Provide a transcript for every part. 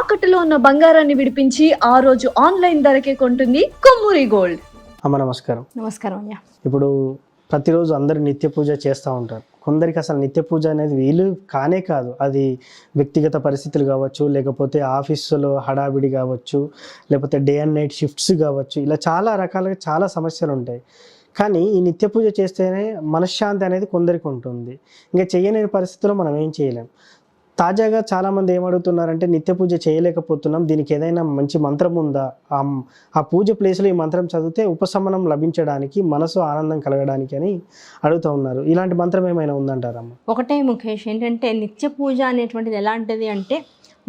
తాకట్టులో ఉన్న బంగారాన్ని విడిపించి ఆ రోజు ఆన్లైన్ ధరకే కొంటుంది కొమ్మూరి గోల్డ్. అమ్మ నమస్కారం. నమస్కారం అయ్యా. ఇప్పుడు ప్రతిరోజు అందరూ నిత్య పూజ చేస్తూ ఉంటారు. కొందరికి అసలు నిత్య పూజ అనేది వీలు కానే కాదు. అది వ్యక్తిగత పరిస్థితులు కావచ్చు, లేకపోతే ఆఫీసులో హడావిడి కావచ్చు, లేకపోతే డే అండ్ నైట్ షిఫ్ట్స్ కావచ్చు, ఇలా చాలా రకాలుగా చాలా సమస్యలు ఉంటాయి. కానీ ఈ నిత్య పూజ చేస్తేనే మనశ్శాంతి అనేది కొందరికి ఉంటుంది. ఇంకా చేయలేని పరిస్థితుల్లో మనం ఏం చేయలేం. తాజాగా చాలామంది ఏమడుగుతున్నారంటే నిత్య పూజ చేయలేకపోతున్నాం, దీనికి ఏదైనా మంచి మంత్రం ఉందా, ఆ పూజ ప్లేస్లో ఈ మంత్రం చదివితే ఉపశమనం లభించడానికి, మనసు ఆనందం కలగడానికి అని అడుగుతూ ఉన్నారు. ఇలాంటి మంత్రం ఏమైనా ఉందంటారమ్మ? ఒకటే ముఖేష్, ఏంటంటే నిత్య పూజ అనేటువంటిది ఎలాంటిది అంటే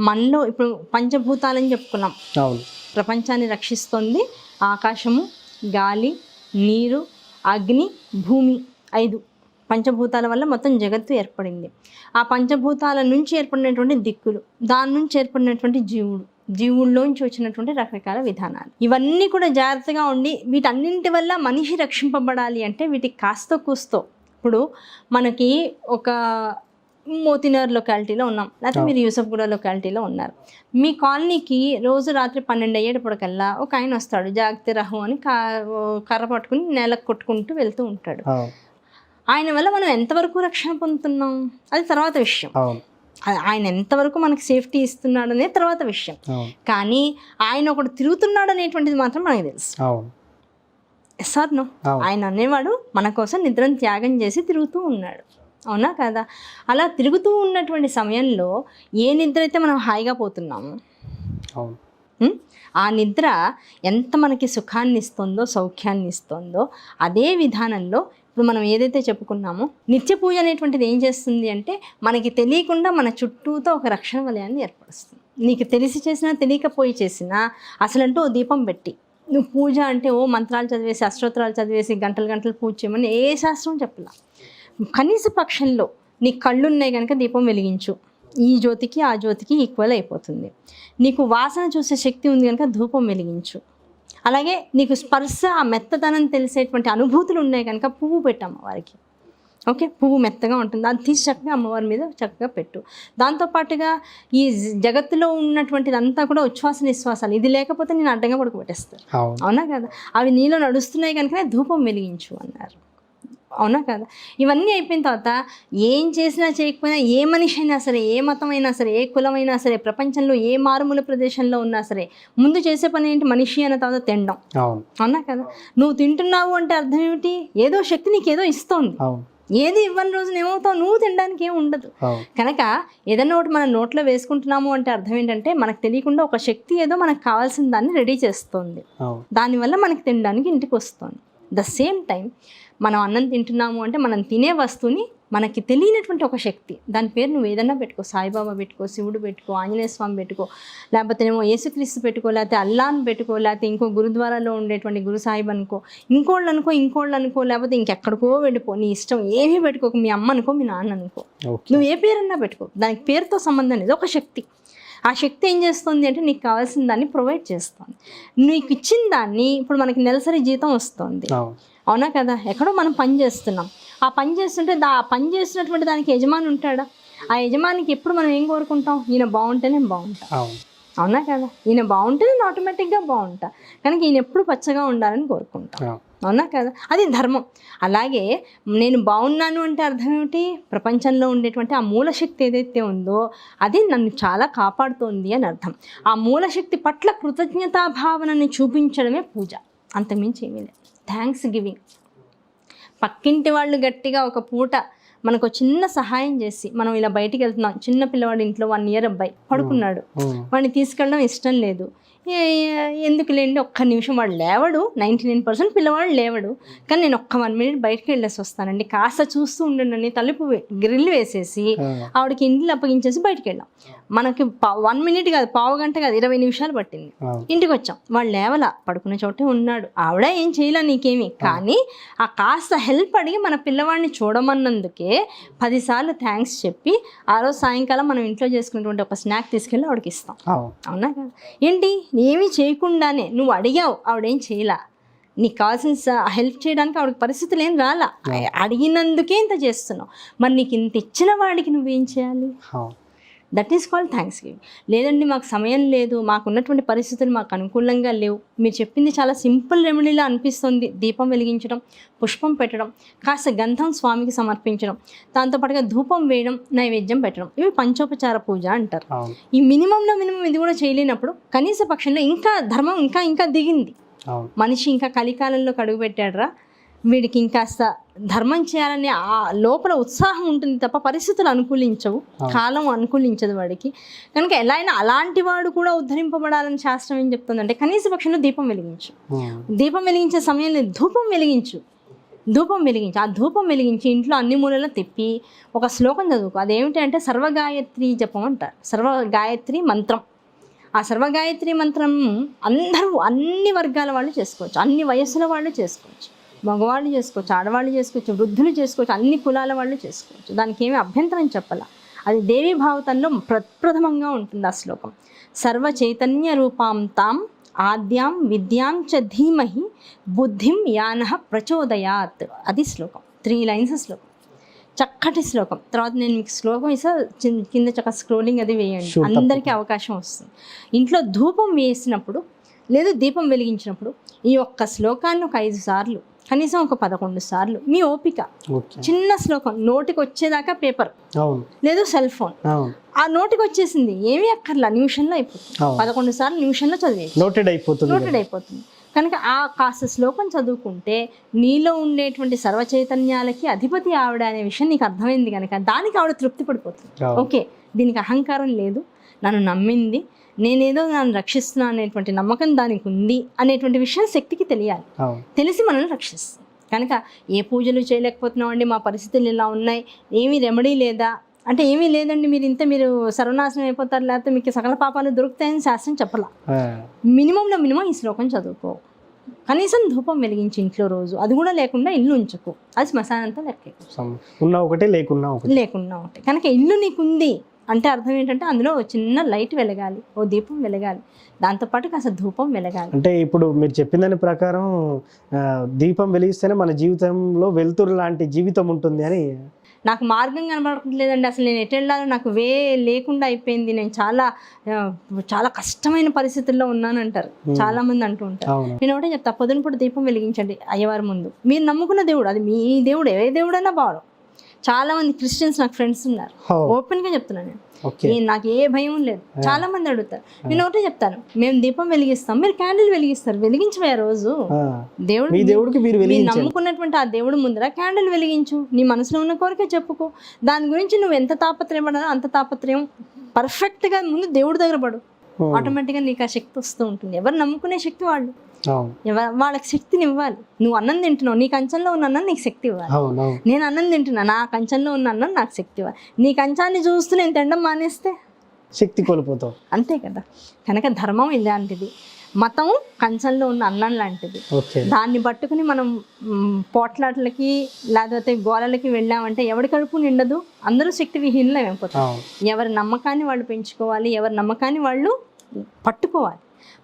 మనలో ఇప్పుడు పంచభూతాలని చెప్పుకున్నాం. అవును. ప్రపంచాన్ని రక్షిస్తుంది ఆకాశము, గాలి, నీరు, అగ్ని, భూమి, 5 పంచభూతాల వల్ల మొత్తం జగత్తు ఏర్పడింది. ఆ పంచభూతాల నుంచి ఏర్పడినటువంటి దిక్కులు, దాని నుంచి ఏర్పడినటువంటి జీవుల్లోంచి వచ్చినటువంటి రకరకాల విధానాలు, ఇవన్నీ కూడా జాగ్రత్తగా ఉండి వీటన్నింటి వల్ల మనిషి రక్షింపబడాలి అంటే వీటికి కాస్త కూస్తో. ఇప్పుడు మనకి ఒక మోతినగర్ లొకాలిటీలో ఉన్నాం, లేకపోతే మీరు యూసఫ్గూడ లొకాలిటీలో ఉన్నారు. మీ కాలనీకి రోజు రాత్రి 12 అయ్యేటప్పటికల్లా ఒక ఆయన వస్తాడు, జాగ్రత్త రహు అని కర్ర పట్టుకుని నేలకు కొట్టుకుంటూ వెళ్తూ ఉంటాడు. ఆయన వల్ల మనం ఎంతవరకు రక్షణ పొందుతున్నాం అది తర్వాత విషయం. ఆయన ఎంతవరకు మనకి సేఫ్టీ ఇస్తున్నాడు అనేది తర్వాత విషయం. కానీ ఆయన ఒకటి తిరుగుతున్నాడు అనేటువంటిది మాత్రం మనకు తెలుసు. సార్ నో, ఆయన అనేవాడు మన కోసం నిద్రను త్యాగం చేసి తిరుగుతూ ఉన్నాడు. అవునా కదా? అలా తిరుగుతూ ఉన్నటువంటి సమయంలో ఏ నిద్ర అయితే మనం హాయిగా పోతున్నాము, ఆ నిద్ర ఎంత మనకి సుఖాన్ని ఇస్తుందో, సౌఖ్యాన్ని ఇస్తుందో, అదే విధానంలో ఇప్పుడు మనం ఏదైతే చెప్పుకున్నామో నిత్య పూజ అనేటువంటిది ఏం చేస్తుంది అంటే మనకి తెలియకుండా మన చుట్టూతో ఒక రక్షణ వలయాన్ని ఏర్పరుస్తుంది. నీకు తెలిసి చేసినా తెలియకపోయి చేసినా అసలంటూ ఓ దీపం పెట్టి, నువ్వు పూజ అంటే ఓ మంత్రాలు చదివేసి అష్టోత్తరాలు చదివేసి గంటలు పూజ చేయమని ఏ శాస్త్రం చెప్పలా. కనీస పక్షంలో నీ కళ్ళు ఉన్నాయి కనుక దీపం వెలిగించు, ఈ జ్యోతికి ఆ జ్యోతికి ఈక్వల్ అయిపోతుంది. నీకు వాసన చూసే శక్తి ఉంది కనుక ధూపం వెలిగించు. అలాగే నీకు స్పర్శ, ఆ మెత్తదనం తెలిసేటువంటి అనుభూతులు ఉన్నాయి కనుక పువ్వు పెట్టు అమ్మవారికి. ఓకే, పువ్వు మెత్తగా ఉంటుంది, అది తీసి చక్కగా అమ్మవారి మీద చక్కగా పెట్టు. దాంతోపాటుగా ఈ జగత్తులో ఉన్నటువంటిది అంతా కూడా ఉచ్ఛ్వాస నిశ్వాసాలు, ఇది లేకపోతే నేను అడ్డంగా పడుకోబెట్టేస్తాను. అవునా కదా? అవి నీలో నడుస్తున్నాయి కనుకనే ధూపం వెలిగించు అన్నారు. అవునా కదా? ఇవన్నీ అయిపోయిన తర్వాత ఏం చేసినా చేయకపోయినా, ఏ మనిషి అయినా సరే, ఏ మతం అయినా సరే, ఏ కులమైనా సరే, ప్రపంచంలో ఏ మారుమూల ప్రదేశంలో ఉన్నా సరే, ముందు చేసే పని ఏంటి? మనిషి అన్న తర్వాత తినడం. అవునా కదా? నువ్వు తింటున్నావు అంటే అర్థం ఏమిటి? ఏదో శక్తి నీకు ఏదో ఇస్తోంది. ఏది ఇవ్వని రోజున ఏమవుతావు? నువ్వు తినడానికి ఏం ఉండదు. కనుక ఏదన్నా ఒకటి మనం నోట్లో వేసుకుంటున్నాము అంటే అర్థం ఏంటంటే మనకు తెలియకుండా ఒక శక్తి ఏదో మనకు కావాల్సిన దాన్ని రెడీ చేస్తుంది, దానివల్ల మనకి తినడానికి ఇంటికి వస్తుంది. ద సేమ్ టైం మనం అన్నం తింటున్నాము అంటే మనం తినే వస్తువుని మనకి తెలియనటువంటి ఒక శక్తి, దాని పేరు నువ్వు ఏదన్నా పెట్టుకో, సాయిబాబా పెట్టుకో, శివుడు పెట్టుకో, ఆంజనేయ స్వామి పెట్టుకో, లేకపోతే ఏమో యేసుక్రీస్తు పెట్టుకో, లేకపోతే అల్లాను పెట్టుకో, లేకపోతే ఇంకో గురుద్వారాలో ఉండేటువంటి గురు సాహిబ్ అనుకో, ఇంకోళ్ళు అనుకో, లేకపోతే ఇంకెక్కడికో వెళ్ళిపో, నీ ఇష్టం. ఏమీ పెట్టుకోకు, మీ అమ్మ అనుకో, మీ నాన్న అనుకో, నువ్వు ఏ పేరన్నా పెట్టుకో, దానికి పేరుతో సంబంధం లేదు. ఒక శక్తి, ఆ శక్తి ఏం చేస్తుంది అంటే నీకు కావాల్సిన దాన్ని ప్రొవైడ్ చేస్తుంది. నీకు ఇచ్చిన దాన్ని ఇప్పుడు మనకి నెలసరి జీతం వస్తుంది. అవునా కదా? ఎక్కడో మనం పని చేస్తున్నాం, ఆ పని చేస్తుంటే ఆ పని చేసినటువంటి దానికి యజమాని ఉంటాడా? ఆ యజమానికి ఎప్పుడు మనం ఏం కోరుకుంటాం? ఈయన బాగుంటే నేను బాగుంటా. అవునా కదా? ఈయన బాగుంటే నేను ఆటోమేటిక్గా బాగుంటా, కనుక ఈయన ఎప్పుడు పచ్చగా ఉండాలని కోరుకుంటాం. అవునా కదా? అది ధర్మం. అలాగే నేను బాగున్నాను అంటే అర్థం ఏమిటి? ప్రపంచంలో ఉండేటువంటి ఆ మూలశక్తి ఏదైతే ఉందో అది నన్ను చాలా కాపాడుతోంది అని అర్థం. ఆ మూలశక్తి పట్ల కృతజ్ఞతాభావనని చూపించడమే పూజ, అంతకుమించి ఏమీ లేదు. Thanks giving. పక్కింటి వాళ్ళు గట్టిగా ఒక పూట మనకు చిన్న సహాయం చేసి, మనం ఇలా బయటికి వెళ్తున్నాం, చిన్న పిల్లవాడు ఇంట్లో 1 year అబ్బాయి పడుకున్నాడు, వాడిని తీసుకెళ్ళడం ఇష్టం లేదు, ఎందుకు లేండి ఒక్క నిమిషం, వాడు లేవడు, 99% పిల్లవాడు లేవడు, కానీ నేను ఒక్క 1 minute బయటకు వెళ్ళేసి వస్తానండి, కాస్త చూస్తూ ఉండండి, తలుపు గ్రిల్ వేసేసి ఆవిడకి ఇంట్లో అప్పగించేసి బయటకు వెళ్ళాం. మనకి 1 minute కాదు, పావు గంట కాదు, 20 నిమిషాలు పట్టింది. ఇంటికి వచ్చాం, వాడు లేవలా, పడుకునే చోటే ఉన్నాడు, ఆవిడ ఏం చేయలే నీకేమి, కానీ ఆ కాస్త హెల్ప్ అడిగి మన పిల్లవాడిని చూడమన్నందుకే 10 సార్లు థ్యాంక్స్ చెప్పి ఆ రోజు సాయంకాలం మనం ఇంట్లో చేసుకున్నటువంటి ఒక స్నాక్ తీసుకెళ్ళి ఆవిడకి ఇస్తాం. అవునా కదా? ఏంటి, ఏమీ చేయకుండానే నువ్వు అడిగావు, ఆవిడేం చేయలా, నీకు కావాల్సిన హెల్ప్ చేయడానికి ఆవిడకి పరిస్థితులు ఏం రాలా, అడిగినందుకే ఇంత చేస్తున్నావు, మరి నీకు ఇంత ఇచ్చిన వాడికి నువ్వేం చేయాలి? That is called thanks giving. లేదండి మాకు సమయం లేదు, మాకున్నటువంటి పరిస్థితులు మాకు అనుకూలంగా లేవు, మీరు చెప్పింది చాలా సింపుల్ రెమెడీలా అనిపిస్తుంది, దీపం వెలిగించడం, పుష్పం పెట్టడం, కాస్త గంధం స్వామికి సమర్పించడం, దాంతోపాటుగా ధూపం వేయడం, నైవేద్యం పెట్టడం, ఇవి పంచోపచార పూజ అంటారు. ఈ మినిమంలో మినిమం ఇది కూడా చేయలేనప్పుడు కనీస పక్షంలో ఇంకా ధర్మం ఇంకా దిగింది, మనిషి ఇంకా కలికాలంలోకి అడుగు పెట్టాడురా, వీడికి ఇంకాస్త ధర్మం చేయాలనే ఆ లోపల ఉత్సాహం ఉంటుంది తప్ప పరిస్థితులు అనుకూలించవు, కాలం అనుకూలించదు వాడికి. కనుక ఎలా అయినా అలాంటి వాడు కూడా ఉద్ధరింపబడాలని శాస్త్రం ఏం చెప్తుందంటే కనీస పక్షంలో దీపం వెలిగించు, దీపం వెలిగించే సమయంలో ధూపం వెలిగించు. ఆ ధూపం వెలిగించి ఇంట్లో అన్ని మూలలో తిప్పి ఒక శ్లోకం చదువుకో. అదేమిటి అంటే సర్వగాయత్రి జపం అంటారు, సర్వగాయత్రి మంత్రం. ఆ సర్వగాయత్రి మంత్రం అందరూ అన్ని వర్గాల వాళ్ళు చేసుకోవచ్చు, అన్ని వయస్సుల వాళ్ళు చేసుకోవచ్చు, మగవాళ్ళు చేసుకోవచ్చు, ఆడవాళ్ళు చేసుకోవచ్చు, వృద్ధులు చేసుకోవచ్చు, అన్ని కులాల వాళ్ళు చేసుకోవచ్చు. దానికి ఏమీ అభ్యంతరం చెప్పాల. అది దేవీ భావతంలో ప్రప్రథమంగా ఉంటుంది ఆ శ్లోకం. సర్వ చైతన్య రూపాం తాం ఆద్యాం విద్యాం చ ధీమహి బుద్ధిం యానః ప్రచోదయాత్. అది శ్లోకం, 3 లైన్స్ శ్లోకం, చక్కటి శ్లోకం. తర్వాత నేను మీకు శ్లోకం ఇస్తా, కింద చక్క స్క్రోలింగ్ అది వేయండి, అందరికీ అవకాశం వస్తుంది. ఇంట్లో ధూపం వేసినప్పుడు లేదు దీపం వెలిగించినప్పుడు ఈ ఒక్క శ్లోకాన్ని ఒక 5 సార్లు, కనీసం ఒక 11 సార్లు మీ ఓపిక. చిన్న శ్లోకం, నోటికి వచ్చేదాకా పేపర్ లేదు సెల్ ఫోన్, ఆ నోటికి వచ్చేసింది ఏమీ అక్కర్లా, నిమిషంలో అయిపోతుంది. 11 సార్లు నిమిషంలో చదివేసి నోటెడ్ అయిపోతుంది. కనుక ఆ కాస్త శ్లోకం చదువుకుంటే నీలో ఉండేటువంటి సర్వచైతన్యాలకి అధిపతి ఆవిడ అనే విషయం నీకు అర్థమైంది కనుక దానికి ఆవిడ తృప్తి పడిపోతుంది. ఓకే, దీనికి అహంకారం లేదు, నన్ను నమ్మింది, నేనేదో నన్ను రక్షిస్తున్నా అనేటువంటి నమ్మకం దానికి ఉంది అనేటువంటి విషయం శక్తికి తెలియాలి, తెలిసి మనల్ని రక్షిస్తుంది. కనుక ఏ పూజలు చేయలేకపోతున్నాం అండి, మా పరిస్థితులు ఇలా ఉన్నాయి, ఏమీ రెమెడీ లేదా అంటే ఏమీ లేదండి, మీరు సర్వనాశనం అయిపోతారు, లేకపోతే మీకు సకల పాపాలు దొరుకుతాయని శాస్త్రం చెప్పాల. మినిమంలో మినిమం ఈ శ్లోకం చదువుకో, కనీసం ధూపం వెలిగించి ఇంట్లో రోజు, అది కూడా లేకుండా ఇల్లు ఉంచుకో, అది శ్మశానంతో లెక్క, లేకున్నా ఒకటి. కనుక ఇల్లు నీకుంది అంటే అర్థం ఏంటంటే అందులో చిన్న లైట్ వెలగాలి, ఓ దీపం వెలగాలి, దాంతోపాటు కాస్త ధూపం వెలగాలి. అంటే ఇప్పుడు మీరు చెప్పిన దాని ప్రకారం దీపం వెలిగిస్తేనే మన జీవితంలో వెలుతురు లాంటి జీవితం ఉంటుంది అని. నాకు మార్గం కనబడట్లేదండి, అసలు నేను ఎటు వెళ్ళాలో నాకు వే లేకుండా అయిపోయింది, నేను చాలా కష్టమైన పరిస్థితుల్లో ఉన్నానంటారు చాలా మంది అంటూ ఉంటారు. నేను ఒకటే చెప్తా, పొద్దునపూట దీపం వెలిగించండి అయ్యవారి ముందు. మీరు నమ్ముకున్న దేవుడు, అది మీ దేవుడు, ఏ దేవుడైనా బాగా. చాలా మంది క్రిస్టియన్స్ నాకు ఫ్రెండ్స్ ఉన్నారు, ఓపెన్ గా చెప్తున్నాను నేను, నాకు ఏ భయం లేదు. చాలా మంది అడుగుతారు, నేను ఒకటే చెప్తాను, మేము దీపం వెలిగిస్తాం, మీరు క్యాండిల్ వెలిగిస్తారు, వెలిగించవే రోజు దేవుడికి మీరు నమ్ముకున్నటువంటి ఆ దేవుడు ముందర క్యాండిల్ వెలిగించు, నీ మనసులో ఉన్న కోరిక చెప్పుకో, దాని గురించి నువ్వు ఎంత తాపత్రయం పడాలో అంత తాపత్రయం పర్ఫెక్ట్ గా ముందు దేవుడి దగ్గర పడు, ఆటోమేటిక్ గా నీకు ఆ శక్తి వస్తూ ఉంటుంది. ఎవరు నమ్ముకునే శక్తి వాళ్ళు, వాళ్ళకి శక్తిని ఇవ్వాలి. నువ్వు అన్నం తింటున్నావు, నీ కంచంలో ఉన్న అన్నం నీకు శక్తి ఇవ్వాలి. నేను అన్నం తింటున్నా, నా కంచంలో ఉన్న అన్నం నాకు శక్తి ఇవ్వాలి. నీ కంచాన్ని చూస్తూ నేను తినడం మానేస్తే శక్తి కోల్పోతావు, అంతే కదా. కనుక ధర్మం ఇలాంటిది, మతం కంచంలో ఉన్న అన్నం లాంటిది. దాన్ని పట్టుకుని మనం పోట్లాటలకి లేకపోతే గోళలకి వెళ్ళామంటే ఎవరి కడుపు నిండదు, అందరూ శక్తి విహీనులు అయిపోతారు. ఎవరి నమ్మకాన్ని వాళ్ళు పెంచుకోవాలి, ఎవరి నమ్మకాన్ని వాళ్ళు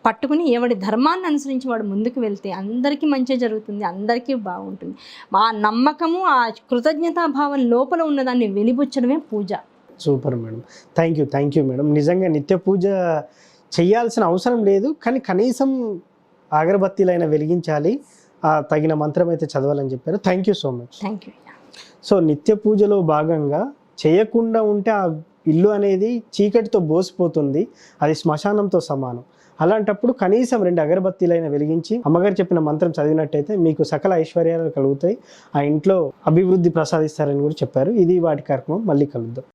పట్టుకుని ఎవడి ధర్మాన్ని అనుసరించి వాడు ముందుకు వెళ్తే అందరికీ మంచి జరుగుతుంది, అందరికీ బాగుంటుంది. ఆ నమ్మకము, ఆ కృతజ్ఞతాభావం లోపల ఉన్నదాన్ని వెలిబుచ్చడమే పూజ. Super madam, thank you madam. నిజంగా నిత్య పూజ చేయాల్సిన అవసరం లేదు, కానీ కనీసం అగరబత్తీలైనా వెలిగించాలి, తగిన మంత్రం అయితే చదవాలని చెప్పారు. Thank you so much. Thank you. So నిత్య పూజలో భాగంగా చేయకుండా ఉంటే ఆ ఇల్లు అనేది చీకటితో బోసిపోతుంది, అది శ్మశానంతో సమానం. అలాంటప్పుడు కనీసం 2 అగరబత్తీలైనా వెలిగించి అమ్మగారు చెప్పిన మంత్రం చదివినట్టయితే మీకు సకల ఐశ్వర్యాలు కలుగుతాయి, ఆ ఇంట్లో అభివృద్ధి ప్రసాదిస్తారని కూడా చెప్పారు. ఇది వాటి కార్యక్రమం, మళ్ళీ కలుద్దాం.